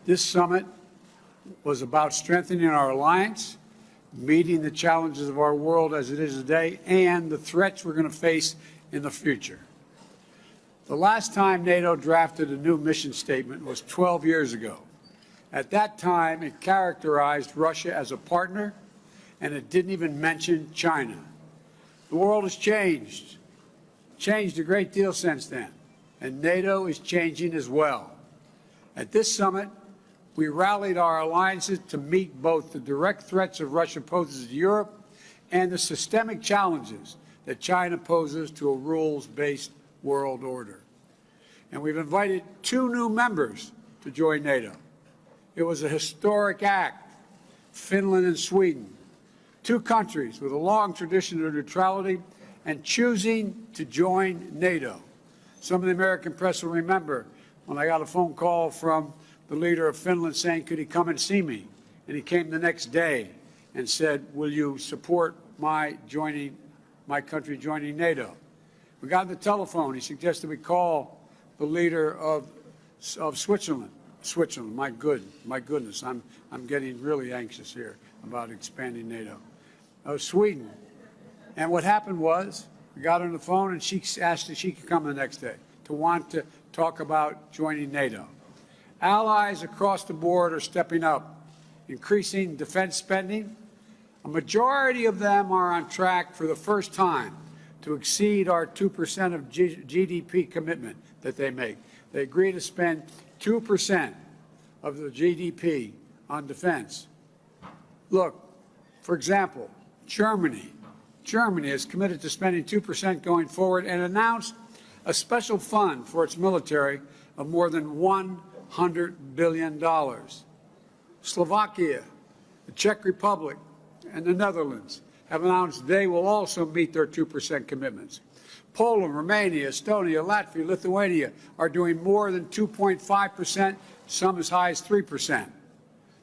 This summit was about strengthening our alliance, meeting the challenges of our world as it is today, and the threats we're going to face in the future. The last time NATO drafted a new mission statement was 12 years ago. At that time, it characterized Russia as a partner, and it didn't even mention China. The world has changed a great deal since then, and NATO is changing as well. At this summit, we rallied our alliances to meet both the direct threats of Russia poses to Europe and the systemic challenges that China poses to a rules-based world order. And we've invited 2 new members to join NATO. It was a historic act, Finland and Sweden, 2 countries with a long tradition of neutrality and choosing to join NATO. Some of the American press will remember when I got a phone call from the leader of Finland saying, could he come and see me? And he came the next day and said, will you support my country joining NATO? We got on the telephone. He suggested we call the leader of Switzerland. Switzerland, my goodness, I'm getting really anxious here about expanding NATO. Sweden. And what happened was, we got on the phone and she asked if she could come the next day to want to talk about joining NATO. Allies across the board are stepping up, increasing defense spending. A majority of them are on track for the first time to exceed our 2% of GDP commitment that they make. They agree to spend 2% of the GDP on defense. Look, for example, Germany is committed to spending 2% going forward and announced a special fund for its military of more than $100 billion. Slovakia, the Czech Republic, and the Netherlands have announced they will also meet their 2% commitments. Poland, Romania, Estonia, Latvia, Lithuania are doing more than 2.5%, some as high as 3%.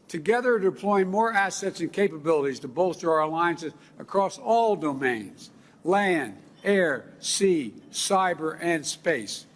Together, deploying more assets and capabilities to bolster our alliances across all domains, land, air, sea, cyber, and space.